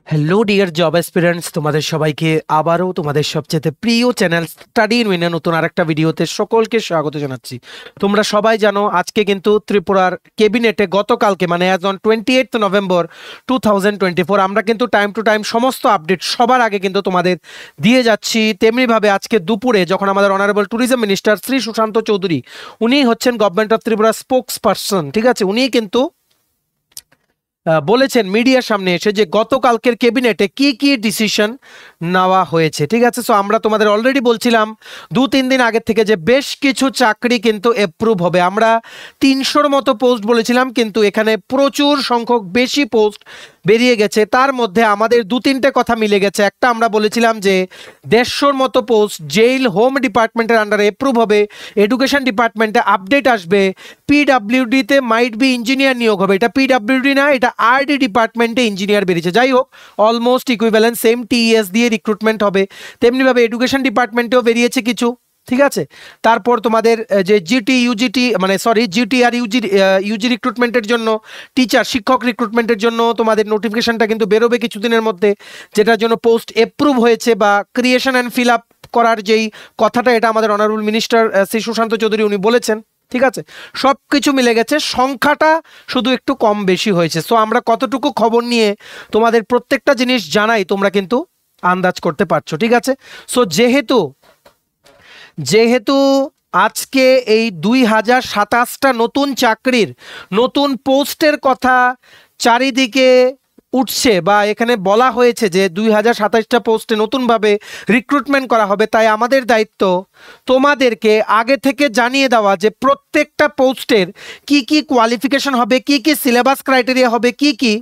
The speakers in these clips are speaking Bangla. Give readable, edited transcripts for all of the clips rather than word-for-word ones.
হ্যালো ডিয়ার জব অ্যাসপিরেন্টস, তোমাদের সবাইকে আবারও তোমাদের সবচেয়ে প্রিয় চ্যানেল স্টাডি ইন উইনে নতুন আরেকটা ভিডিওতে সকলকে স্বাগত জানাচ্ছি। তোমরা সবাই জানো আজকে কিন্তু ত্রিপুরার ক্যাবিনেটে গতকালকে মানে অ্যাজ অন 28 নভেম্বর 2024 আমরা কিন্তু টাইম টু টাইম সমস্ত আপডেট সবার আগে কিন্তু তোমাদের দিয়ে যাচ্ছি। তেমনিভাবে আজকে দুপুরে যখন আমাদের honourable tourism minister Shri Sushanta Chowdhury, উনি হচ্ছেন government of Tripura spokesperson, ঠিক আছে, উনি কিন্তু বলেছেন মিডিয়ার সামনে এসে যে গতকালকের ক্যাবিনেটে কি কি ডিসিশন নেওয়া হয়েছে, ঠিক আছে। সো আমরা তোমাদের অলরেডি বলছিলাম 2-3 দিন আগের থেকে যে বেশ কিছু চাকরি কিন্তু অ্যাপ্রুভ হবে। আমরা 300-র মতো পোস্ট বলেছিলাম, কিন্তু এখানে প্রচুর সংখ্যক বেশি পোস্ট বেরিয়ে গেছে। তার মধ্যে আমাদের 2-3টে কথা মিলে গেছে। একটা আমরা বলেছিলাম যে 150-র মতো পোস্ট জেল হোম ডিপার্টমেন্টের আন্ডারে অ্যাপ্রুভ হবে, এডুকেশন ডিপার্টমেন্টে আপডেট আসবে, পিডাব্লিউডিতে মাইট বি ইঞ্জিনিয়ার নিয়োগ হবে। এটা পিডাব্লিউডি না, এটা আরডি ডিপার্টমেন্টে ইঞ্জিনিয়ার বেরিয়েছে। যাই হোক, অলমোস্ট ইকুইভ্যালেন্ট সেম টিএস দিয়ে রিক্রুটমেন্ট হবে। তেমনিভাবে এডুকেশন ডিপার্টমেন্টেও বেরিয়েছে কিছু, ঠিক আছে। তারপর তোমাদের যে জিটি ইউজিটি মানে সরি জিটি আর ইউজি রিক্রুটমেন্টের জন্য, টিচার শিক্ষক রিক্রুটমেন্টের জন্য তোমাদের নোটিফিকেশনটা কিন্তু বেরোবে কিছুদিনের মধ্যে, যেটার জন্য পোস্ট অ্যাপ্রুভ হয়েছে বা ক্রিয়েশন অ্যান্ড ফিল আপ করার যেই কথাটা, এটা আমাদের অনারেবল মিনিস্টার শ্রী সুশান্ত চৌধুরী উনি বলেছেন, ঠিক আছে। সব কিছু মিলে গেছে, সংখ্যাটা শুধু একটু কম বেশি হয়েছে। সো আমরা কতটুকু খবর নিয়ে তোমাদের প্রত্যেকটা জিনিস জানাই তোমরা কিন্তু আন্দাজ করতে পারছো, ঠিক আছে। সো যেহেতু আজকে এই 2027টা নতুন চাকরির নতুন পোস্টের কথা চারিদিকে উঠছে বা এখানে বলা হয়েছে যে 2027টা পোস্টে নতুনভাবে রিক্রুটমেন্ট করা হবে, তাই আমাদের দায়িত্ব তোমাদেরকে আগে থেকে জানিয়ে দেওয়া যে প্রত্যেকটা পোস্টের কি কি কোয়ালিফিকেশন হবে, কি কি সিলেবাস ক্রাইটেরিয়া হবে, কি কি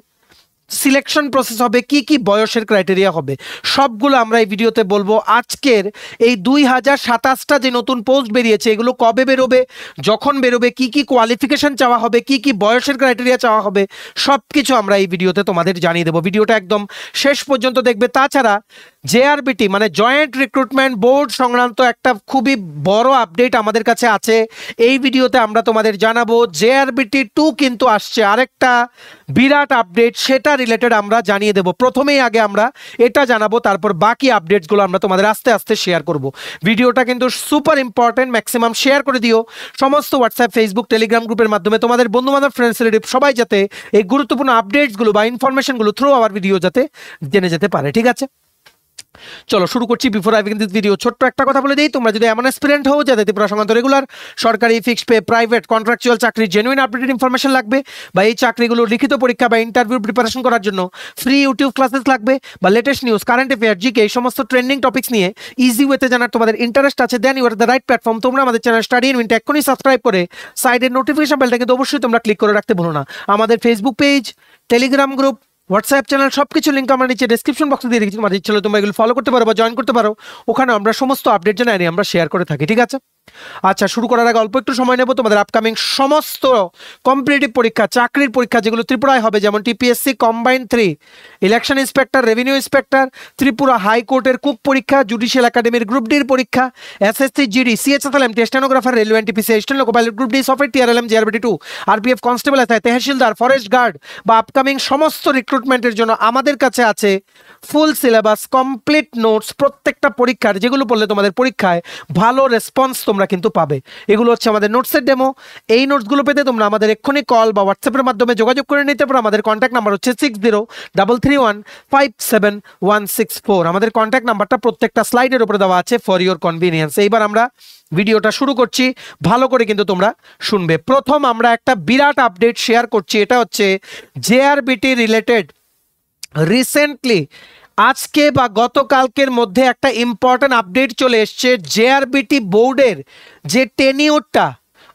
সিলেকশন প্রসেস হবে, কি কি বয়সের ক্রাইটেরিয়া হবে, সবগুলো আমরা এই ভিডিওতে বলবো। আজকের এই 2027টা যে নতুন পোস্ট বেরিয়েছে, এগুলো কবে বেরোবে, যখন বেরোবে, কি কি কোয়ালিফিকেশন চাওয়া হবে, কি কি বয়সের ক্রাইটেরিয়া চাওয়া হবে, সব কিছু আমরা এই ভিডিওতে তোমাদের জানিয়ে দেবো। ভিডিওটা একদম শেষ পর্যন্ত দেখবে। তাছাড়া জেআরবিটি মানে জয়েন্ট রিক্রুটমেন্ট বোর্ড সংক্রান্ত একটা খুবই বড় আপডেট আমাদের কাছে আছে, এই ভিডিওতে আমরা তোমাদের জানাবো। জেআরবিটি 2 কিন্তু আসছে, আরেকটা বিরাট আপডেট, সেটা রিলেটেড আমরা জানিয়ে দেব। প্রথমেই আগে আমরা এটা জানাবো, তারপর বাকি আপডেটসগুলো আমরা তোমাদের আস্তে আস্তে শেয়ার করব। ভিডিওটা কিন্তু সুপার ইম্পর্টেন্ট, ম্যাক্সিমাম শেয়ার করে দিও সমস্ত হোয়াটসঅ্যাপ, ফেসবুক, টেলিগ্রাম গ্রুপের মাধ্যমে। তোমাদের বন্ধুবান্ধব, ফ্রেন্ডস, রিলেটিভ সবাই যাতে এই গুরুত্বপূর্ণ আপডেটসগুলো বা ইনফরমেশনগুলো থ্রু আওয়ার ভিডিও যাতে জেনে যেতে পারে, ঠিক আছে। চলো শুরু করছি। Before I begin this video ছোট্ট একটা কথা বলে দিই, তোমরা যদি এমন অ্যাসপিরেন্ট হও যাতে ত্রিপুরা সংক্রান্ত রেগুলার সরকারি, ফিক্সড পে, প্রাইভেট, কন্ট্রাকচুয়াল চাকরি জেনুইন আপডেটেড ইনফরমেশন লাগবে, বা এই চাকরিগুলো লিখিত পরীক্ষা বা ইন্টারভিউ প্রিপারেশন করার জন্য ফ্রি ইউটিউব ক্লাসেস লাগবে, বা latest news, current affair, GK, এই সমস্ত ট্রেন্ডিং টপিকস নিয়ে ইজি ওয়েতে জানার তোমাদের ইন্টারেস্ট আছে, then you are the right platform. তোমরা আমাদের চ্যানেল স্টাডি ইন উইনটা এক্ষুনি সাবস্ক্রাইব করে সাইডের নোটিফিকেশন বেলটা কিন্তু অবশ্যই তোমরা ক্লিক করে রাখতে ভুলো না। আমাদের Facebook page, Telegram group, WhatsApp channel সবকিছু লিঙ্ক আমরা নিচে ডেসক্রিপশন বক্সে দিয়ে রেখেছি। তোমার ইচ্ছে হলে তোমরা এগুলো ফলো করতে পারো বা জয়েন করতে পারো, ওখানে আমরা সমস্ত আপডেট জানাই আমরা শেয়ার করে থাকি, ঠিক আছে। আচ্ছা, শুরু করার আগে অল্প একটু সময় নেব। তোমাদের আপকামিং সমস্ত কম্পিটিটিভ পরীক্ষা, চাকরির পরীক্ষা যেগুলো ত্রিপুরায় হবে, যেমন TPSC combined 3, election inspector, revenue inspector, Tripura হাইকোর্টের কুক পরীক্ষা, জুডিশিয়াল একাডেমির গ্রুপ ডির পরীক্ষা, এসএসসি জিডি, সিএচএসএলএম, স্টেনোগ্রাফার, রেলওয়ে এনটিপিসি, স্টেন loco pilot group D, software TRLM, GRBT 2, RPF constable, SI, tehsildar, forest guard বা আপকামিং সমস্ত রিক্রুটমেন্টের জন্য আমাদের কাছে আছে ফুল সিলেবাস, কমপ্লিট নোটস, প্রত্যেকটা পরীক্ষার যেগুলো পড়লে তোমাদের পরীক্ষায় ভালো রেসপন্স তোমরা কিন্তু পাবে। এগুলো হচ্ছে আমাদের নোটসের ডেমো। এই নোটসগুলো পেতে তোমরা আমাদের এক্ষুনি কল বা হোয়াটসঅ্যাপের মাধ্যমে যোগাযোগ করে নিতে পারো। আমাদের কন্ট্যাক্ট নাম্বার হচ্ছে 6033157164। আমাদের কন্ট্যাক্ট নাম্বারটা প্রত্যেকটা স্লাইডের উপরে দেওয়া আছে ফর ইওর কনভিনিয়েন্স। এইবার আমরা ভিডিওটা শুরু করছি, ভালো করে কিন্তু তোমরা শুনবে। প্রথম আমরা একটা বিরাট আপডেট শেয়ার করছি, এটা হচ্ছে জেআরবিটি রিলেটেড। রিসেন্টলি আজকে বা গতকালকের মধ্যে একটা ইম্পর্টেন্ট আপডেট চলে এসছে। জেআরবিটি বোর্ডের যে টেনিউরটা,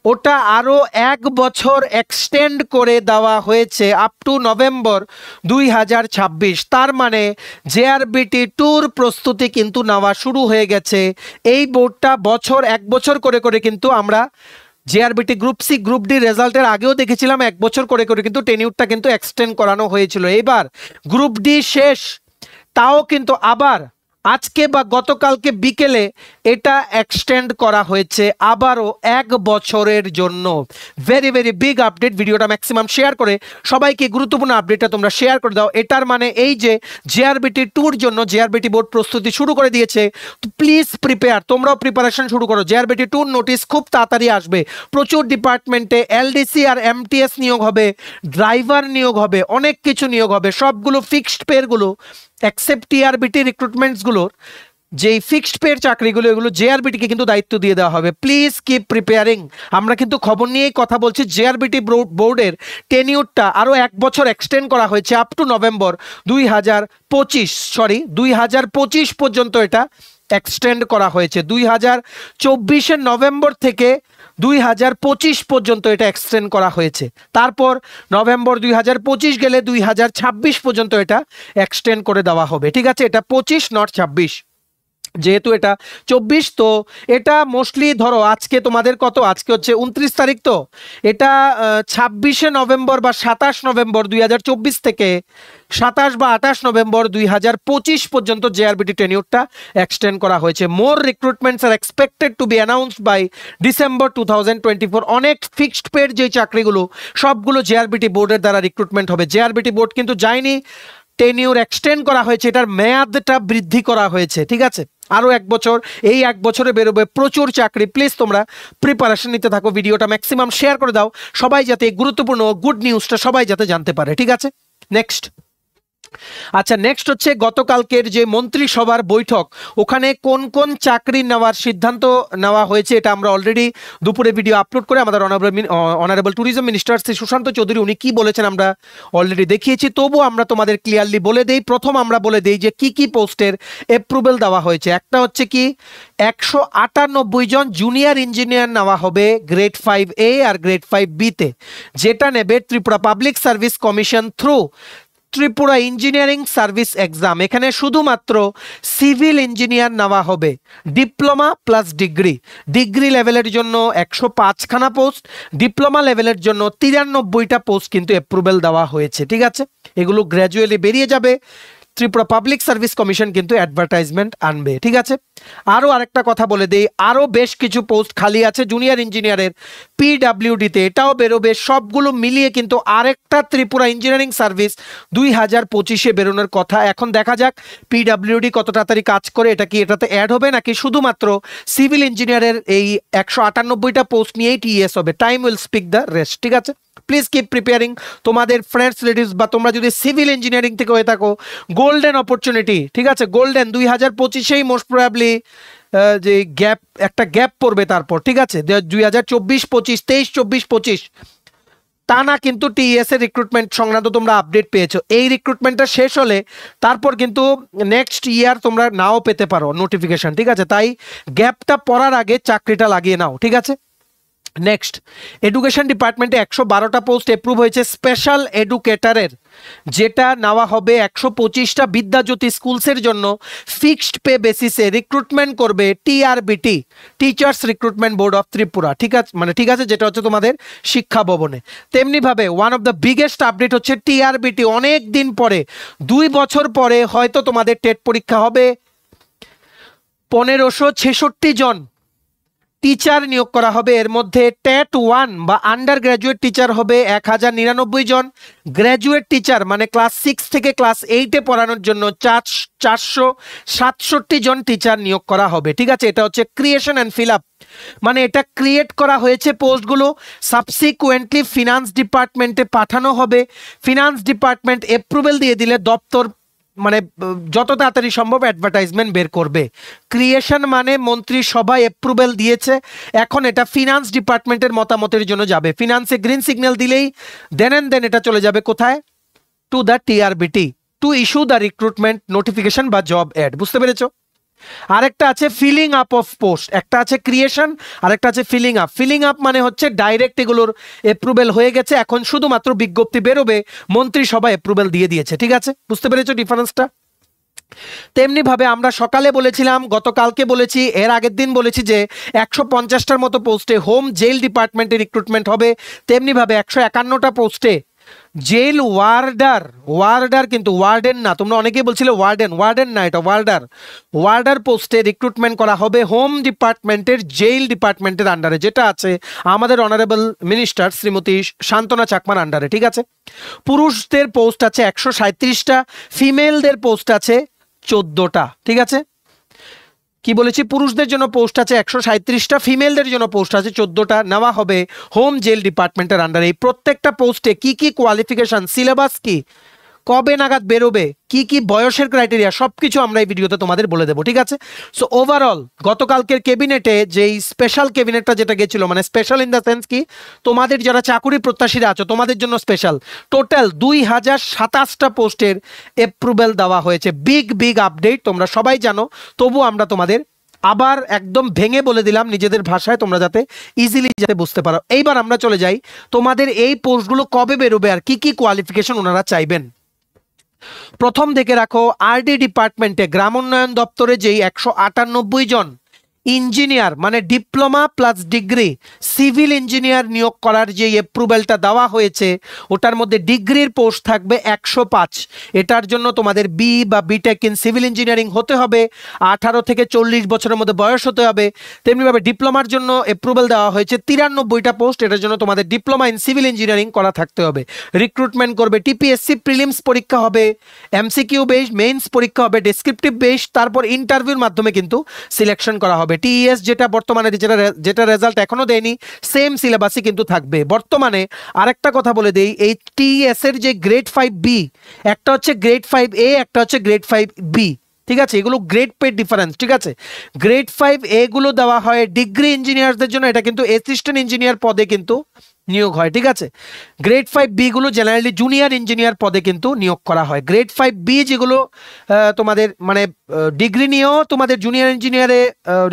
ওটা আরও 1 বছর এক্সটেন্ড করে দেওয়া হয়েছে আপ টু নভেম্বর 2026। তার মানে জেআরবিটি 2-র প্রস্তুতি কিন্তু নেওয়া শুরু হয়ে গেছে। এই বোর্ডটা 1 বছর করে করে কিন্তু আমরা JRBT group C, group D রেজাল্টের আগেও দেখেছিলাম 1 বছর করে করে কিন্তু টেনিউরটা কিন্তু এক্সটেন্ড করানো হয়েছিল। এবার গ্রুপ ডি শেষ, তাও কিন্তু আবার আজকে বা গতকালকে বিকেলে এটা এক্সটেন্ড করা হয়েছে আবারও 1 বছরের জন্য। Very very big update. ভিডিওটা ম্যাক্সিমাম শেয়ার করে সবাইকে গুরুত্বপূর্ণ আপডেটটা তোমরা শেয়ার করে দাও। এটার মানে এই যে জেআরবিটি 2-র জন্য জেআরবিটি বোর্ড প্রস্তুতি শুরু করে দিয়েছে। প্লিজ প্রিপেয়ার, তোমরাও প্রিপারেশন শুরু করো। জেআরবিটি 2-র নোটিশ খুব তাড়াতাড়ি আসবে। প্রচুর ডিপার্টমেন্টে এলডিসি আর এমটিএস নিয়োগ হবে, ড্রাইভার নিয়োগ হবে, অনেক কিছু নিয়োগ হবে। সবগুলো ফিক্সড পেরগুলো এক্সেপ্ট টিআরবিটি রিক্রুটমেন্টসগুলোর যেই ফিক্সড পের চাকরিগুলো এগুলো জেআরবিটিকে কিন্তু দায়িত্ব দিয়ে দেওয়া হবে। Please keep preparing. আমরা কিন্তু খবর নিয়েই কথা বলছি। জেআরবিটি বোর্ডের টেনিউরটা আরও 1 বছর এক্সটেন্ড করা হয়েছে আপ টু নভেম্বর 2025 পর্যন্ত এটা এক্সটেন্ড করা হয়েছে। 2024-এর নভেম্বর থেকে 2025 পর্যন্ত এটা এক্সটেন্ড করা হয়েছে। তারপর নভেম্বর 2025 গেলে 2026 পর্যন্ত এটা এক্সটেন্ড করে দেওয়া হবে। ঠিক আছে, এটা 25 নট 26, যেহেতু এটা 24। তো এটা মোস্টলি ধরো আজকে তোমাদের কত, আজকে হচ্ছে 29 তারিখ, তো এটা 26শে নভেম্বর বা 27 নভেম্বর 2024 থেকে 27 বা 28 নভেম্বর 2025 পর্যন্ত জেআরবিটি টেনিউরটা এক্সটেন্ড করা হয়েছে। More recruitments are expected to be announced by December 2024। অনেক ফিক্সড পেড যে চাকরিগুলো সবগুলো জেআরবিটি বোর্ডের দ্বারা রিক্রুটমেন্ট হবে। জেআরবিটি বোর্ড কিন্তু যায়নি, টেনিউর এক্সটেন্ড করা হয়েছে, এটার মেয়াদটা বৃদ্ধি করা হয়েছে। ঠিক আছে, আরও 1 বছর, এই 1 বছরে বেরোবে প্রচুর চাকরি। প্লিজ তোমরা প্রিপারেশন নিতে থাকো, ভিডিওটা ম্যাক্সিমাম শেয়ার করে দাও সবাই, যাতে গুরুত্বপূর্ণ গুড নিউজটা সবাই যাতে জানতে পারে। ঠিক আছে, নেক্সট। আচ্ছা, নেক্সট হচ্ছে গতকালকের যে মন্ত্রিসভার বৈঠক, ওখানে কোন কোন চাকরি নেওয়ার সিদ্ধান্ত নেওয়া হয়েছে এটা আমরা অলরেডি দুপুরে ভিডিও আপলোড করে আমাদের honourable tourism minister Shri Sushanta Chowdhury উনি কি বলেছেন আমরা অলরেডি দেখিয়েছি। তবু আমরা তোমাদের ক্লিয়ারলি বলে দেই। প্রথম আমরা বলে দেই যে কি কি পোস্টের অ্যাপ্রুভেল দেওয়া হয়েছে। একটা হচ্ছে কি 198 জন জুনিয়র ইঞ্জিনিয়ার নেওয়া হবে গ্রেড 5A আর গ্রেড 5B-তে, যেটা নেবে Tripura public service commission through Tripura engineering service exam. এখানে শুধুমাত্র সিভিল ইঞ্জিনিয়ার নেওয়া হবে, ডিপ্লোমা প্লাস ডিগ্রি। ডিগ্রি লেভেলের জন্য 105খানা পোস্ট, ডিপ্লোমা লেভেলের জন্য 93টা পোস্ট কিন্তু অ্যাপ্রুভেল দেওয়া হয়েছে। ঠিক আছে, এগুলো গ্র্যাজুয়ালি বেরিয়ে যাবে। ত্রিপুরা পাবলিক সার্ভিস কমিশন কিন্তু অ্যাডভার্টাইজমেন্ট আনবে। ঠিক আছে, আরও আরেকটা কথা বলে দেই, আরও বেশ কিছু পোস্ট খালি আছে জুনিয়র ইঞ্জিনিয়ারের পিডাব্লিউডিতে, এটাও বেরোবে। সবগুলো মিলিয়ে কিন্তু আরেকটা ত্রিপুরা ইঞ্জিনিয়ারিং সার্ভিস 2025-এ বেরোনোর কথা। এখন দেখা যাক পিডাব্লিউডি কত তাড়াতাড়ি কাজ করে, এটা কি এটাতে অ্যাড হবে নাকি শুধুমাত্র সিভিল ইঞ্জিনিয়ারের এই 198টা পোস্ট নিয়েই টিএস হবে। Time will speak the rest. ঠিক আছে, প্লিজ কিপ প্রিপেয়ারিং। তোমাদের ফ্রেন্ডস রিলেটিভস বা তোমরা যদি সিভিল ইঞ্জিনিয়ারিং থেকে হয়ে থাকো, গোল্ডেন অপরচুনিটি। ঠিক আছে, গোল্ডেন 2025-এই মোস্ট প্রবাবলি যে একটা গ্যাপ পড়বে তারপর। ঠিক আছে, 2024-25, 23-24-25 তা না কিন্তু টিএস এর রিক্রুটমেন্ট সংক্রান্ত তোমরা আপডেট পেয়েছো। এই রিক্রুটমেন্টটা শেষ হলে তারপর কিন্তু নেক্সট ইয়ার তোমরা নাও পেতে পারো নোটিফিকেশন। ঠিক আছে, তাই গ্যাপটা পড়ার আগে চাকরিটা লাগিয়ে নাও। ঠিক আছে, নেক্সট। এডুকেশন ডিপার্টমেন্টে 112টা পোস্ট অ্যাপ্রুভ হয়েছে স্পেশাল এডুকেটরের, যেটা নেওয়া হবে 125টা বিদ্যাজ্যোতি স্কুলসের জন্য ফিক্সড পে বেসিসে রিক্রুটমেন্ট করবে TRBT, teachers recruitment board of Tripura. ঠিক আছে, ঠিক আছে, যেটা হচ্ছে তোমাদের শিক্ষা ভবনে। তেমনিভাবে one of the biggest update হচ্ছে টিআরবিটি অনেক দিন পরে, 2 বছর পরে হয়তো তোমাদের টেট পরীক্ষা হবে। 1566 জন টিচার নিয়োগ করা হবে। এর মধ্যে টেট 1 বা আন্ডার গ্র্যাজুয়েট টিচার হবে 1099 জন। গ্র্যাজুয়েট টিচার মানে ক্লাস 6 থেকে ক্লাস 8-এ পড়ানোর জন্য 467 জন টিচার নিয়োগ করা হবে। ঠিক আছে, এটা হচ্ছে ক্রিয়েশন অ্যান্ড ফিল আপ, মানে এটা ক্রিয়েট করা হয়েছে পোস্টগুলো, সাবসিকুয়েন্টলি ফিনান্স ডিপার্টমেন্টে পাঠানো হবে। ফিনান্স ডিপার্টমেন্ট অ্যাপ্রুভেল দিয়ে দিলে দপ্তর মানে যত তাড়াতাড়ি সম্ভব অ্যাডভার্টাইজমেন্ট বের করবে। ক্রিয়েশন মানে মন্ত্রিসভায় অ্যাপ্রুভেল দিয়েছে, এখন এটা ফিনান্স ডিপার্টমেন্টের মতামতের জন্য যাবে। ফিনান্সে গ্রিন সিগন্যাল দিলেই দেন এটা চলে যাবে কোথায়, to the TRBT to issue the recruitment notification বা জব অ্যাড। বুঝতে পেরেছো? আরেকটা আছে ফিলিং আপ অফ পোস্ট, একটা আছে ক্রিয়েশন আর একটা আছে ফিলিং আপ। ফিলিং আপ মানে হচ্ছে ডাইরেক্ট এগুলোর অ্যাপ্রুভেল হয়ে গেছে, এখন শুধুমাত্র বিজ্ঞপ্তি বেরোবে, মন্ত্রিসভা অ্যাপ্রুভেল দিয়ে দিয়েছে। ঠিক আছে, বুঝতে পেরেছো ডিফারেন্সটা? তেমনি ভাবে আমরা সকালে বলেছিলাম, গতকালকে বলেছি, এর আগের দিন বলেছি যে 150টার মতো পোস্টে হোম জেল ডিপার্টমেন্টে রিক্রুটমেন্ট হবে। তেমনি ভাবে 151টা পোস্টে জেল ওয়ার্ডার, ওয়ার্ডার কিন্তু ওয়ার্ডেন না, তোমরা অনেকেই বলছিলে ওয়ার্ডেন, ওয়ার্ডেন না, এটা ওয়ার্ডার। ওয়ার্ডার পোস্টে রিক্রুটমেন্ট করা হবে হোম ডিপার্টমেন্টের জেল ডিপার্টমেন্টের আন্ডারে, যেটা আছে আমাদের অনারেবল মিনিস্টার শ্রীমতী শান্তনা চাকমার আন্ডারে, ঠিক আছে। পুরুষদের পোস্ট আছে 137টা, ফিমেলদের পোস্ট আছে 14টা, ঠিক আছে। কি বলেছি, পুরুষদের জন্য পোস্ট আছে 137টা, ফিমেলদের জন্য পোস্ট আছে 14টা, নেওয়া হবে হোম জেল ডিপার্টমেন্টের আন্ডারে। এই প্রত্যেকটা পোস্টে কি কি কোয়ালিফিকেশন, সিলেবাস কি, কবে নাগাদ বেরোবে, কি কি বয়সের ক্রাইটেরিয়া, সবকিছু আমরা এই ভিডিওতে তোমাদের বলে দেবো, ঠিক আছে। সো ওভারঅল গতকালকের ক্যাবিনেটে যেই স্পেশাল ক্যাবিনেটটা যেটা গেছিল, মানে স্পেশাল ইন দ্য সেন্স কি, তোমাদের যারা চাকুরি প্রত্যাশীরা আছো তোমাদের জন্য স্পেশাল, টোটাল 2027টা পোস্টের অ্যাপ্রুভেল দেওয়া হয়েছে। বিগ আপডেট, তোমরা সবাই জানো, তবু আমরা তোমাদের আবার একদম ভেঙে বলে দিলাম নিজেদের ভাষায়, তোমরা যাতে ইজিলি যাতে বুঝতে পারো। এইবার আমরা চলে যাই তোমাদের এই পোস্টগুলো কবে বেরোবে আর কি কি কোয়ালিফিকেশন ওনারা চাইবেন। প্রথম দেখে রাখো, আরডি ডিপার্টমেন্টে গ্রাম উন্নয়ন দপ্তরে যেই 198 জন ইঞ্জিনিয়ার মানে diploma plus degree civil engineer নিয়োগ করার যে অ্যাপ্রুভেলটা দেওয়া হয়েছে, ওটার মধ্যে ডিগ্রির পোস্ট থাকবে 105। এটার জন্য তোমাদের বি বা বিটেক ইন সিভিল ইঞ্জিনিয়ারিং হতে হবে, 18 থেকে 40 বছরের মধ্যে বয়স হতে হবে। তেমনিভাবে ডিপ্লোমার জন্য অ্যাপ্রুভেল দেওয়া হয়েছে 93টা পোস্ট, এটার জন্য তোমাদের ডিপ্লোমা ইন সিভিল ইঞ্জিনিয়ারিং করা থাকতে হবে। রিক্রুটমেন্ট করবে টিপিএসসি, প্রিলিমস পরীক্ষা হবে, এমসিকিউ বেস, মেইনস পরীক্ষা হবে, ডেসক্রিপটিভ বেস, তারপর ইন্টারভিউর মাধ্যমে কিন্তু সিলেকশন করা হবে। টিএস যেটা বর্তমানে যেটা রেজাল্ট এখনো দেয়নি, সেম সিলেবাসই কিন্তু থাকবে। বর্তমানে আরেকটা কথা বলে দেই, এই টিএস এর যে গ্রেড 5B, একটা হচ্ছে গ্রেড 5A, একটা হচ্ছে গ্রেড 5B, ঠিক আছে। এগুলো গ্রেড পে ডিফারেন্স, ঠিক আছে। গ্রেড 5A গুলো দেওয়া হয় ডিগ্রি ইঞ্জিনিয়ারদের জন্য, এটা কিন্তু অ্যাসিস্ট্যান্ট ইঞ্জিনিয়ার পদে কিন্তু নিয়োগ হয়, ঠিক আছে। গ্রেড 5B গুলো জেনারেলি জুনিয়র ইঞ্জিনিয়ার পদে কিন্তু নিয়োগ করা হয়। গ্রেড 5B যেগুলো তোমাদের মানে ডিগ্রি নিয়েও তোমাদের জুনিয়র ইঞ্জিনিয়ারে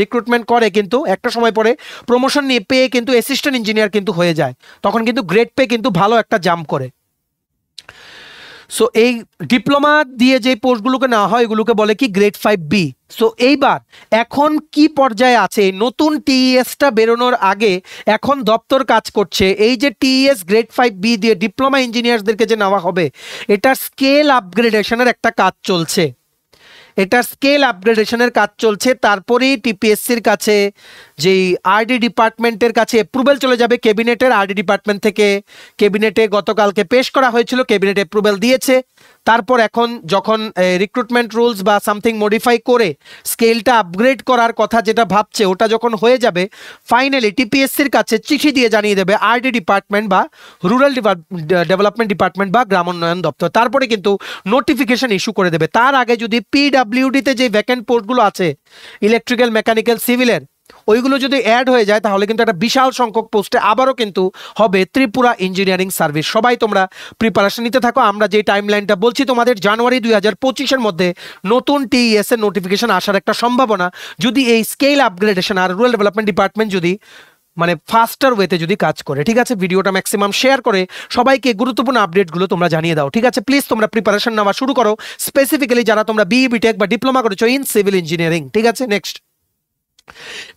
রিক্রুটমেন্ট করে, কিন্তু একটা সময় পরে প্রমোশন নিয়ে পেয়ে কিন্তু অ্যাসিস্ট্যান্ট ইঞ্জিনিয়ার কিন্তু হয়ে যায়, তখন কিন্তু গ্রেড পে কিন্তু ভালো একটা জাম্প করে। সো এই ডিপ্লোমা দিয়ে যে পোস্টগুলোকে নেওয়া হয় এগুলোকে বলে কি গ্রেড 5B। সো এইবার এখন কি পর্যায়ে আছে, নতুন টিএসটা বেরোনোর আগে এখন দপ্তর কাজ করছে এই যে টিএস গ্রেড 5B দিয়ে ডিপ্লোমা ইঞ্জিনিয়ারদেরকে যে নেওয়া হবে, এটার স্কেল আপগ্রেডেশনের একটা কাজ চলছে, এটার স্কেল আপগ্রেডেশনের কাজ চলছে। তারপরেই টিপিএসসির কাছে যেই আরডি ডিপার্টমেন্টের কাছে অ্যাপ্রুভেল চলে যাবে ক্যাবিনেটের, আরডি ডিপার্টমেন্ট থেকে ক্যাবিনেটে গতকালকে পেশ করা হয়েছিল, ক্যাবিনেট অ্যাপ্রুভেল দিয়েছে। তারপর এখন যখন রিক্রুটমেন্ট রুলস বা সামথিং মডিফাই করে স্কেলটা আপগ্রেড করার কথা যেটা ভাবছে, ওটা যখন হয়ে যাবে ফাইনালি টিপিএসসির কাছে চিঠি দিয়ে জানিয়ে দেবে আরডি ডিপার্টমেন্ট বা রুরাল ডেভেলপমেন্ট ডিপার্টমেন্ট বা গ্রাম উন্নয়ন দপ্তর, তারপরে কিন্তু নোটিফিকেশন ইস্যু করে দেবে। তার আগে যদি পিডাব্লিউডিতে যে ভ্যাকেন্ট পোস্টগুলো আছে ইলেকট্রিক্যাল, মেকানিক্যাল, সিভিলের, ওইগুলো যদি অ্যাড হয়ে যায় তাহলে কিন্তু একটা বিশাল সংখ্যক পোস্টে আবারও কিন্তু হবে ত্রিপুরা ইঞ্জিনিয়ারিং সার্ভিস। সবাই তোমরা প্রিপারেশন নিতে থাকো। আমরা যে টাইম লাইনটা বলছি তোমাদের, জানুয়ারি 2025-এর মধ্যে নতুন টিএস এর নোটিফিকেশন আসার একটা সম্ভাবনা, যদি এই স্কেল আপগ্রেডেশন আর রুরাল ডেভেলপমেন্ট ডিপার্টমেন্ট যদি মানে ফাস্টার ওয়েতে যদি কাজ করে, ঠিক আছে। ভিডিওটা ম্যাক্সিমাম শেয়ার করে সবাইকে গুরুত্বপূর্ণ আপডেটগুলো তোমরা জানিয়ে দাও, ঠিক আছে। প্লিজ তোমরা প্রিপারেশন নেওয়া শুরু করো, স্পেসিফিক্যালি যারা তোমরা বিই, বিটেক বা ডিপ্লোমা করেছো ইন সিভিল ইঞ্জিনিয়ারিং, ঠিক আছে।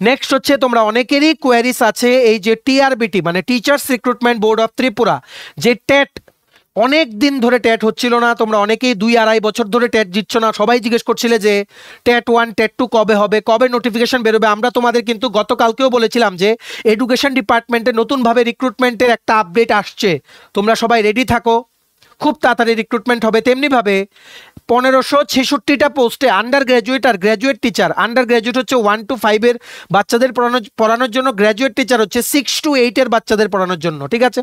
নেক্সট হচ্ছে তোমরা অনেকেরই কোয়ারিজ আছে এই যে টিআরবিটি মানে teachers recruitment board of Tripura, যে টেট অনেক দিন ধরে টেট হচ্ছিল না, তোমরা অনেকেই 2-2.5 বছর ধরে টেট দিচ্ছ না, সবাই জিজ্ঞেস করছিলে যে টেট 1 টেট 2 কবে হবে, কবে নোটিফিকেশন বেরোবে। আমরা তোমাদের কিন্তু গতকালকেও বলেছিলাম যে এডুকেশন ডিপার্টমেন্টে নতুনভাবে রিক্রুটমেন্টের একটা আপডেট আসছে, তোমরা সবাই রেডি থাকো, খুব তাড়াতাড়ি রিক্রুটমেন্ট হবে। তেমনিভাবে 1566টা পোস্টে আন্ডার গ্র্যাজুয়েট আর গ্র্যাজুয়েট টিচার, আন্ডার গ্র্যাজুয়েট হচ্ছে 1 to 5 এর বাচ্চাদের পড়ানোর জন্য, গ্র্যাজুয়েট টিচার হচ্ছে 6 to 8 এর বাচ্চাদের পড়ানোর জন্য, ঠিক আছে।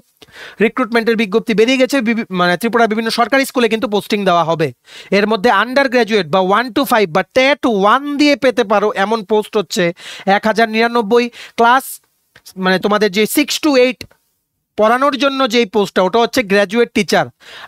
রিক্রুটমেন্টের বিজ্ঞপ্তি বেরিয়ে গেছে, মানে ত্রিপুরা বিভিন্ন সরকারি স্কুলে কিন্তু পোস্টিং দেওয়া হবে। এর মধ্যে আন্ডার গ্র্যাজুয়েট বা 1 to 5 বা টেট 1 দিয়ে পেতে পারো এমন পোস্ট হচ্ছে 1099। ক্লাস মানে তোমাদের যে 6 to 8 পড়ানোর জন্য যেই পোস্টটা, ওটা হচ্ছে গ্র্যাজুয়েট টিচার।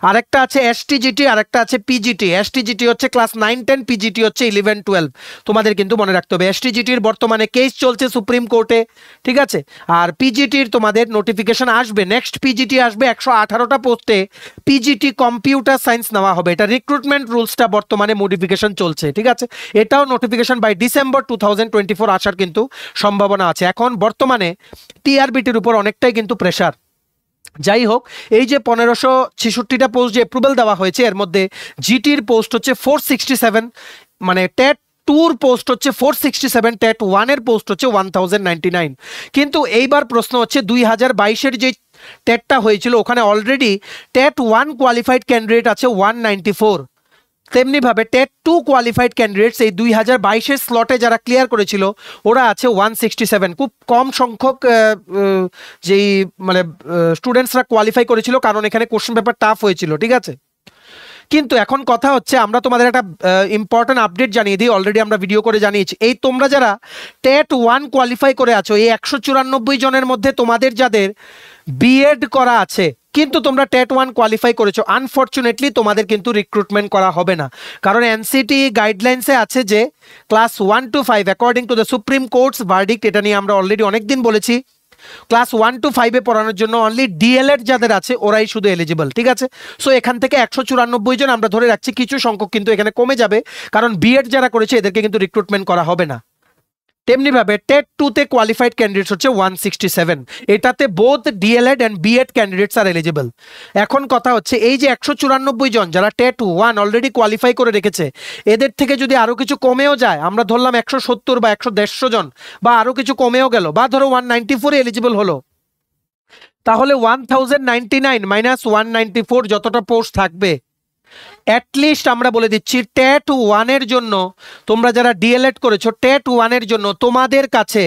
আরেকটা আছে এসটিজিটি, আরেকটা আছে পিজিটি। এসটিজিটি হচ্ছে ক্লাস 9, 10, পিজিটি হচ্ছে 11, 12। তোমাদের কিন্তু মনে রাখতে হবে এসটিজিটির বর্তমানে কেস চলছে সুপ্রিম কোর্টে, ঠিক আছে। আর পিজিটির তোমাদের নোটিফিকেশন আসবে, নেক্সট পিজিটি আসবে 118টা পোস্টে পিজিটি কম্পিউটার সায়েন্স নেওয়া হবে। এটা রিক্রুটমেন্ট রুলসটা বর্তমানে মডিফিকেশন চলছে, ঠিক আছে। এটাও নোটিফিকেশন বাই ডিসেম্বর 2024 আসার কিন্তু সম্ভাবনা আছে। এখন বর্তমানে টিআরবিটির উপর অনেকটাই কিন্তু প্রেশার, যাই হোক, এই যে 1566টা পোস্ট যে অ্যাপ্রুভাল দেওয়া হয়েছে, এর মধ্যে জিটির পোস্ট হচ্ছে 467, মানে টেট টুর পোস্ট হচ্ছে 467, টেট ওয়ানের পোস্ট হচ্ছে 1099। কিন্তু এইবার প্রশ্ন হচ্ছে 2022-এর যে টেটটা হয়েছিল ওখানে already TET one qualified candidate আছে 194, তেমনিভাবে টেট টু কোয়ালিফাইড ক্যান্ডিডেটস এই 2022-এর স্লটে যারা ক্লিয়ার করেছিল ওরা আছে 167। খুব কম সংখ্যক যেই মানে স্টুডেন্টসরা কোয়ালিফাই করেছিল, কারণ এখানে কোশ্চেন পেপার টাফ হয়েছিল, ঠিক আছে। কিন্তু এখন কথা হচ্ছে, আমরা তোমাদের একটা ইম্পর্টেন্ট আপডেট জানিয়ে দিই, অলরেডি আমরা ভিডিও করে জানিয়েছি। এই তোমরা যারা টেট ওয়ান কোয়ালিফাই করে আছো, এই 194 জনের মধ্যে তোমাদের যাদের বিএড করা আছে কিন্তু তোমরা টেট ওয়ান কোয়ালিফাই করেছো, আনফর্চুনেটলি তোমাদের কিন্তু রিক্রুটমেন্ট করা হবে না। কারণ এনসিটি গাইডলাইন্সে আছে যে class 1 to 5 according to the supreme court's verdict, এটা নিয়ে আমরা অলরেডি অনেকদিন বলেছি, ক্লাস 1 to 5-এ পড়ানোর জন্য অনলি ডিএলএড যাদের আছে ওরাই শুধু এলিজিবল, ঠিক আছে। সো এখান থেকে 194 জন আমরা ধরে রাখছি, কিছু সংখ্যক কিন্তু এখানে কমে যাবে, কারণ বিএড যারা করেছে এদেরকে কিন্তু রিক্রুটমেন্ট করা হবে না। তেমনিভাবে টেট টুতে কোয়ালিফাইড ক্যান্ডিডেটস হচ্ছে 167, এটাতে both DElEd and BEd candidates আর এলিজিবল। এখন কথা হচ্ছে, এই যে 194 জন যারা টেট ওয়ান অলরেডি কোয়ালিফাই করে রেখেছে, এদের থেকে যদি আরও কিছু কমেও যায়, আমরা ধরলাম 170 বা 150 জন, বা আরও কিছু কমেও গেল, বা ধরো 194 এলিজিবল হলো, তাহলে 1099 মাইনাস 194 যতটা পোস্ট থাকবে, অ্যাটলিস্ট আমরা বলে দিচ্ছি টেট ওয়ানের জন্য তোমরা যারা ডিএলএড করেছো, টেট ওয়ানের জন্য তোমাদের কাছে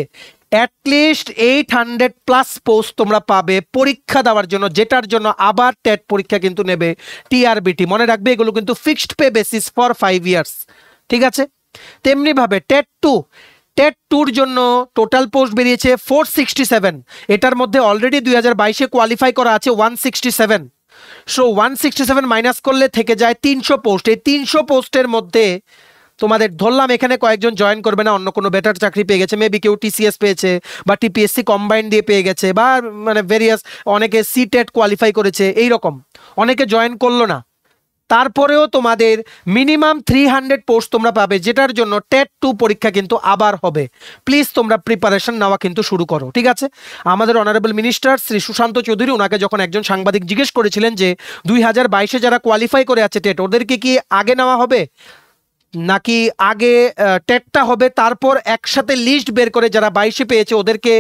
অ্যাটলিস্ট 800+ পোস্ট তোমরা পাবে পরীক্ষা দেওয়ার জন্য, যেটার জন্য আবার টেট পরীক্ষা কিন্তু নেবে টিআরবিটি। মনে রাখবে এগুলো কিন্তু fixed pay basis for 5 years, ঠিক আছে। তেমনিভাবে টেট টুর জন্য টোটাল পোস্ট বেরিয়েছে 467, এটার মধ্যে অলরেডি 2022-এ কোয়ালিফাই করা আছে 167। সো 167 মাইনাস করলে থেকে যায় 300 পোস্ট। এই 300 পোস্টের মধ্যে তোমাদের ধরলাম এখানে কয়েকজন জয়েন করবে না, অন্য কোনো বেটার চাকরি পেয়ে গেছে, মেবি কেউ টিসিএস পেয়েছে বা টিপিএসসি কম্বাইন্ড দিয়ে পেয়ে গেছে, বা মানে ভেরিয়াস, অনেকে সিটেট কোয়ালিফাই করেছে, এই রকম অনেকে জয়েন করলো না। তারপরেও তোমাদের মিনিমাম 300 পোস্ট তোমরা পাবে, যেটার জন্য টেট টু পরীক্ষা কিন্তু আবার হবে। প্লিজ তোমরা প্রিপারেশন নেওয়া কিন্তু শুরু করো, ঠিক আছে। আমাদের অনারেবল মিনিস্টার শ্রী সুশান্ত চৌধুরী, ওনাকে যখন একজন সাংবাদিক জিজ্ঞেস করেছিলেন যে 2022-এ যারা কোয়ালিফাই করে আছে টেট, ওদেরকে কি আগে নেওয়া হবে নাকি আগে টেটটা হবে তারপর একসাথে লিস্ট বের করে যারা 22-এ পেয়েছে ওদেরকে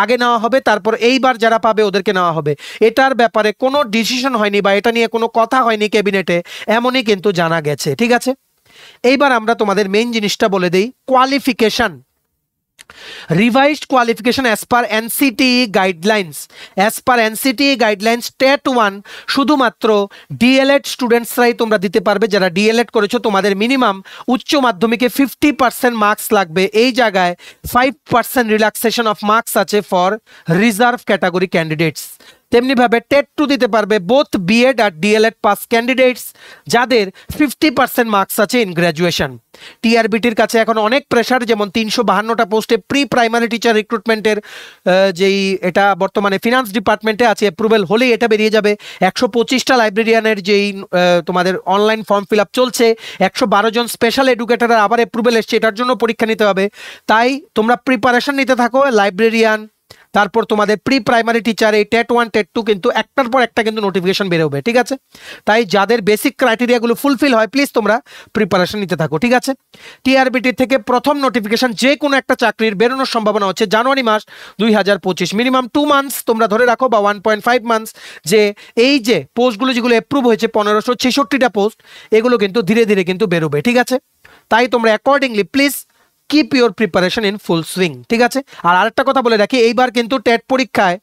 আগে নেওয়া হবে, তারপর এইবার যারা পাবে ওদেরকে নেওয়া হবে, এটার ব্যাপারে কোনো ডিসিশন হয়নি বা এটা নিয়ে কোনো কথা হয়নি ক্যাবিনেটে, এমনই কিন্তু জানা গেছে, ঠিক আছে। এইবার আমরা তোমাদের মেইন জিনিসটা বলে দেই, qualification, revised qualification as per NCT guidelines. As per NCT guidelines TET one শুধুমাত্র ডিএলএড স্টুডেন্টসরাই তোমরা দিতে পারবে, যারা ডিএলএড করেছো তোমাদের মিনিমাম উচ্চ মাধ্যমিকে 50% মার্কস লাগবে। এই জায়গায় 5% রিল্যাক্সেশন অফ মার্কস আছে ফর রিজার্ভ ক্যাটাগরি ক্যান্ডিডেটস। তেমনিভাবে টেট টু দিতে পারবে বোথ বিএড আর ডিএলএড পাস ক্যান্ডিডেটস যাদের 50% মার্কস আছে ইন গ্র্যাজুয়েশন। টিআরবিটির কাছে এখন অনেক প্রেশার, যেমন 352টা পোস্টে প্রি প্রাইমারি টিচার রিক্রুটমেন্টের যেই এটা বর্তমানে ফিনান্স ডিপার্টমেন্টে আছে, অ্যাপ্রুভেল হলেই এটা বেরিয়ে যাবে। 125টা লাইব্রেরিয়ানের যেই তোমাদের অনলাইন ফর্ম ফিল আপ চলছে, 112 জন স্পেশাল এডুকেটরের আবার অ্যাপ্রুভেল এসছে, এটার জন্য পরীক্ষা নিতে হবে। তাই তোমরা প্রিপারেশন নিতে থাকো, লাইব্রেরিয়ান, তারপর তোমাদের প্রি প্রাইমারি টিচার, এই টেট ওয়ান টেট টু কিন্তু একটার পর একটা কিন্তু নোটিফিকেশন বেরোবে, ঠিক আছে। তাই যাদের বেসিক ক্রাইটেরিয়াগুলো ফুলফিল হয় প্লিজ তোমরা প্রিপারেশন নিতে থাকো, ঠিক আছে। টিআরবিটি থেকে প্রথম নোটিফিকেশন যে কোনো একটা চাকরির বেরোনোর সম্ভাবনা হচ্ছে জানুয়ারি মাস 2025, মিনিমাম 2 মান্থস তোমরা ধরে রাখো বা 1.5 মান্থস, যে এই যে পোস্টগুলো যেগুলো অ্যাপ্রুভ হয়েছে 1566টা পোস্ট, এগুলো কিন্তু ধীরে ধীরে কিন্তু বেরোবে, ঠিক আছে। তাই তোমরা accordingly please keep your preparation in full swing, ঠিক আছে। আর আরেকটা কথা বলে রাখি, এইবার কিন্তু টেট পরীক্ষায়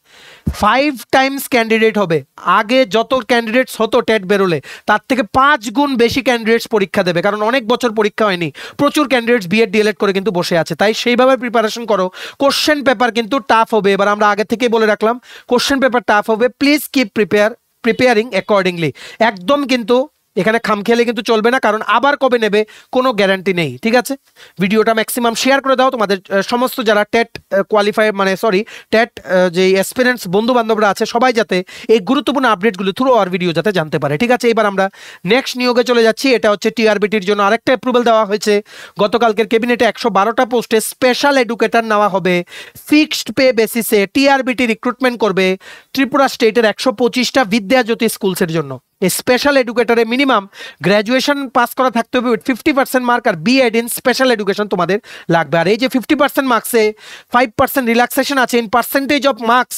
5 টাইমস ক্যান্ডিডেট হবে। আগে যত ক্যান্ডিডেটস হতো টেট বেরোলে, তার থেকে 5 গুণ বেশি ক্যান্ডিডেটস পরীক্ষা দেবে, কারণ অনেক বছর পরীক্ষা হয়নি, প্রচুর ক্যান্ডিডেটস বিএড ডিএলএড করে কিন্তু বসে আছে। তাই সেইভাবে প্রিপারেশন করো। কোশ্চেন পেপার কিন্তু টাফ হবে, এবার আমরা আগে থেকে বলে রাখলাম কোশ্চেন পেপার টাফ হবে। Please keep preparing accordingly. একদম কিন্তু এখানে খামখেয়ালি কিন্তু চলবে না, কারণ আবার কবে নেবে কোনো গ্যারান্টি নেই। ঠিক আছে, ভিডিওটা ম্যাক্সিমাম শেয়ার করে দাও তোমাদের সমস্ত যারা টেট কোয়ালিফাই মানে সরি টেট যে এক্সপিরিয়েন্স বন্ধু বান্ধবরা আছে সবাই যাতে এই গুরুত্বপূর্ণ আপডেটগুলো থ্রু আওয়ার ভিডিও যাতে জানতে পারে। ঠিক আছে, এবার আমরা নেক্সট নিয়োগে চলে যাচ্ছি। এটা হচ্ছে টিআরবিটির জন্য আরেকটা অ্যাপ্রুভাল দেওয়া হয়েছে গতকালকের ক্যাবিনেটে। 112টা পোস্টে স্পেশাল এডুকেটর নেওয়া হবে, ফিক্সড পে বেসিসে টিআরবিটি রিক্রুটমেন্ট করবে ত্রিপুরা স্টেটের 125টা বিদ্যাজ্যোতি স্কুলসের জন্য। এই স্পেশাল এডুকেটরে মিনিমাম গ্র্যাজুয়েশন পাস করা থাকতে হবে উইথ 50% মার্ক, আর বিএড ইন স্পেশাল এডুকেশন তোমাদের লাগবে। আর এই যে 50% মার্কসে 5% রিল্যাক্সেশন আছে in percentage of marks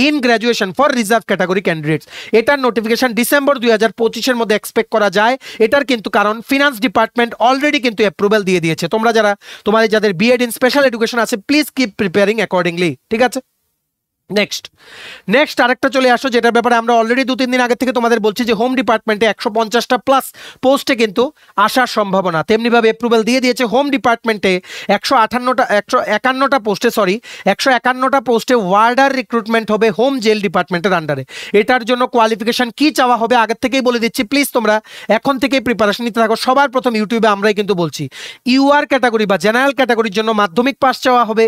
in graduation for reserve category candidates. এটার নোটিফিকেশন ডিসেম্বর 2025-এর মধ্যে এক্সপেক্ট করা যায়। এটার কিন্তু কারণ ফিনান্স ডিপার্টমেন্ট অলরেডি কিন্তু অ্যাপ্রুভাল দিয়ে দিয়েছে। তোমরা যারা তোমাদের যাদের বিএড ইন স্পেশাল এডুকেশন আছে প্লিজ কিপ প্রিপেয়ারিং অ্যাকর্ডিংলি। ঠিক আছে, নেক্সট আরেকটা চলে আসো, যেটার ব্যাপারে আমরা অলরেডি 2-3 দিন আগে থেকে তোমাদের বলছি যে হোম ডিপার্টমেন্টে 150টা প্লাস পোস্টে কিন্তু আসার সম্ভাবনা। তেমনিভাবে অ্যাপ্রুভাল দিয়ে দিয়েছে হোম ডিপার্টমেন্টে 151টা পোস্টে ওয়ার্ডার রিক্রুটমেন্ট হবে হোম জেল ডিপার্টমেন্টের আন্ডারে। এটার জন্য কোয়ালিফিকেশন কি চাওয়া হবে আগের থেকেই বলে দিচ্ছি, প্লিজ তোমরা এখন থেকেই প্রিপারেশন নিতে থাকো। সবার প্রথম ইউটিউবে আমরাই কিন্তু বলছি ইউআর ক্যাটাগরি বা জেনারেল ক্যাটাগরির জন্য মাধ্যমিক পাস চাওয়া হবে,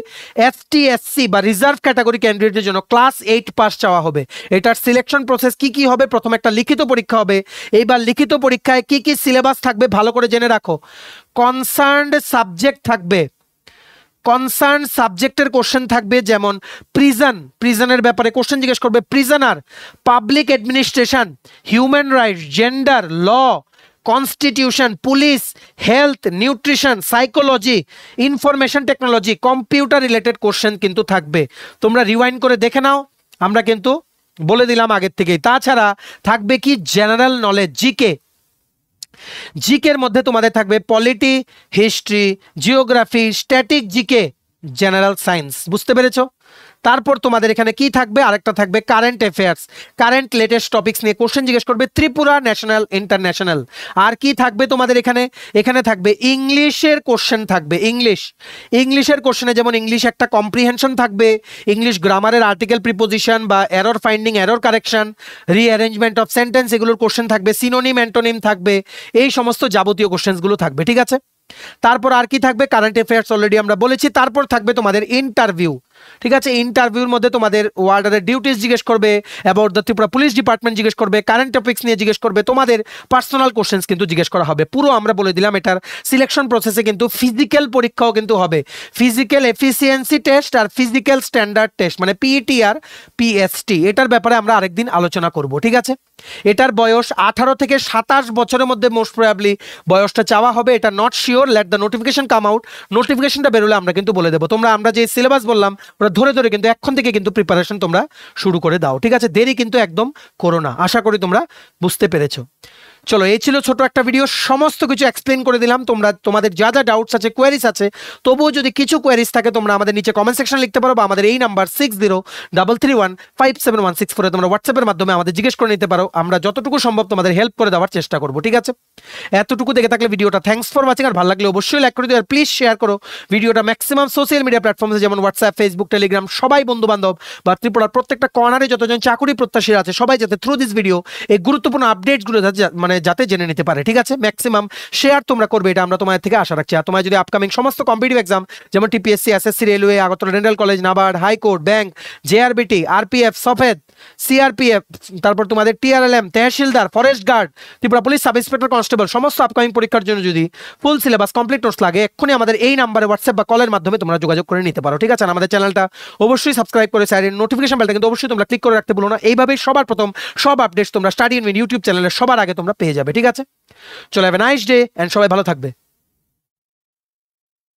এসটি এসসি বা রিজার্ভ ক্যাটাগরি ক্যান্ডিডেটের জন্য ক্লাস 8 পাস চাওয়া হবে। এটার সিলেকশন প্রসেস কি হবে, প্রথম একটা লিখিত পরীক্ষা হবে। এইবার লিখিত পরীক্ষায় কি সিলেবাস থাকবে ভালো করে জেনে রাখো। কনসার্নড সাবজেক্ট থাকবে, কনসার্ন সাবজেক্টের কোশ্চেন থাকবে, যেমন প্রিজনের ব্যাপারে কোশ্চেন জিজ্ঞেস করবে, prisoner, public administration, human rights, gender, law, constitution, police, health, nutrition, psychology, information technology, computer related question কিন্তু থাকবে। তোমরা রিওয়াইন্ড করে দেখে নাও, আমরা কিন্তু বলে দিলাম আগের থেকেই। তাছাড়া থাকবে কি জেনারেল নলেজ, জিকের মধ্যে তোমাদের থাকবে polity, history, geography, static, GK, general science. বুঝতে পেরেছো? তারপর তোমাদের এখানে কি থাকবে, আরেকটা থাকবে current affairs, current latest topics নিয়ে কোশ্চেন জিজ্ঞেস করবে, ত্রিপুরা, ন্যাশনাল, ইন্টারন্যাশনাল। আর কি থাকবে তোমাদের এখানে থাকবে ইংলিশের কোশ্চেন থাকবে, ইংলিশের কোশ্চেনে যেমন ইংলিশ একটা কম্প্রিহেনশন থাকবে, ইংলিশ গ্রামারের আর্টিকেল প্রিপোজিশন বা error finding, error correction, rearrangement of sentence, এগুলোর কোশ্চেন থাকবে, সিনোনিম, অ্যান্টোনিম থাকবে, এই সমস্ত যাবতীয় কোশ্চেনগুলো থাকবে। ঠিক আছে, তারপর আর কি থাকবে, কারেন্ট অ্যাফেয়ার্স অলরেডি আমরা বলেছি। তারপর থাকবে তোমাদের ইন্টারভিউ। ঠিক আছে, ইন্টারভিউর মধ্যে তোমাদের ওয়ার্ডারের ডিউটিস জিজ্ঞেস করবে, about the Tripura police department জিজ্ঞেস করবে, কারেন্ট টপিকস নিয়ে জিজ্ঞেস করবে, তোমাদের পার্সোনাল কোশ্চেন্স কিন্তু জিজ্ঞেস করা হবে। পুরো আমরা বলে দিলাম এটার সিলেকশন প্রসেসে কিন্তু ফিজিক্যাল পরীক্ষাও কিন্তু হবে, ফিজিক্যাল এফিসিয়েন্সি টেস্ট আর ফিজিক্যাল স্ট্যান্ডার্ড টেস্ট, মানে পিইটি আর পিএসটি। এটার ব্যাপারে আমরা আরেকদিন আলোচনা করব। ঠিক আছে, এটার বয়স 18 থেকে 27 বছরের মধ্যে মোস্ট প্রবাবলি বয়সটা চাওয়া হবে। এটা not sure, let the notification come out. নোটিফিকেশনটা বেরোলে আমরা কিন্তু বলে দেবো। আমরা যে সিলেবাস বললাম ওরা ধরে কিন্তু এখন থেকে কিন্তু প্রিপারেশন তোমরা শুরু করে দাও। ঠিক আছে, দেরি কিন্তু একদম করো না। আশা করি তোমরা বুঝতে পেরেছো। চলো, এই ছিল ছোট একটা ভিডিও, সমস্ত কিছু এক্সপ্লেন করে দিলাম। তোমাদের যা যা ডাউটস আছে, কোয়ারিজ আছে, তবুও যদি কিছু কোয়ারিজ থাকে তোমরা আমাদের নিচে কমেন্ট সেকশনে লিখতে পারো, বা আমাদের এই নাম্বার 6033157164 তোমরা হোয়াটসঅ্যাপের মাধ্যমে আমাদের জিজ্ঞেস করে নিতে পারো। আমরা যতটুকু সম্ভব তোমাদের হেল্প করে দেওয়ার চেষ্টা করবো। ঠিক আছে, এতটুকু দেখে থাকলে ভিডিওটা থ্যাঙ্কস ফর ওয়াচিং। আর ভালো লাগলে অবশ্যই লাইক করে দিও, আর প্লিজ শেয়ার করো ভিডিওটা ম্যাক্সিমাম সোশ্যাল মিডিয়া প্ল্যাটফর্মে, যেমন হোয়াটসঅ্যাপ, ফেসবুক, টেলিগ্রাম, সবাই বন্ধু বান্ধব বা ত্রিপুরার প্রত্যেকটা কর্নারে যতজন চাকুরি প্রত্যাশী আছে সবাই যাতে থ্রু দিস ভিডিও এই গুরুত্বপূর্ণ আপডেটসগুলো যাতে জেনে নিতে পারে। ঠিক আছে, ম্যাক্সিমাম শেয়ার তোমরা করবে, এটা আমরা তোমাদের থেকে আশা রাখছি। আর তোমার যদি আপকামিং সমস্ত কম্পিটিটিভ এক্সাম যেমন TPSC, SSC, railway, Agartala dental college, NABARD, high court, bank, JRBT, RPF, সফেদ, সিআরপিএফ, তারপর তোমাদের TRLM, tehsildar, forest guard, Tripura police sub inspector, constable, সমস্ত আপকামিং পরীক্ষার জন্য যদি ফুল সিলেবাস কমপ্লিট নোটস লাগে, এক্ষুনি আমাদের এই নাম্বারে হোয়াটসঅ্যাপ বা কলের মাধ্যমে তোমরা যোগাযোগ করে নিতে পারো। ঠিক আছে, আর আমাদের চ্যানেলটা অবশ্যই সাবস্ক্রাইব করে সাইডের নোটিফিকেশন বেলটা কিন্তু অবশ্যই তোমরা ক্লিক করে রাখতে ভুলো না। এইভাবেই সবার প্রথম সব আপডেটস তোমরা স্টাডি ইন ইউটিউব চ্যানেলে সবার আগে তোমরা পেয়ে যাবে। ঠিক আছে, চলো, have a nice day and সবাই ভালো থাকবে।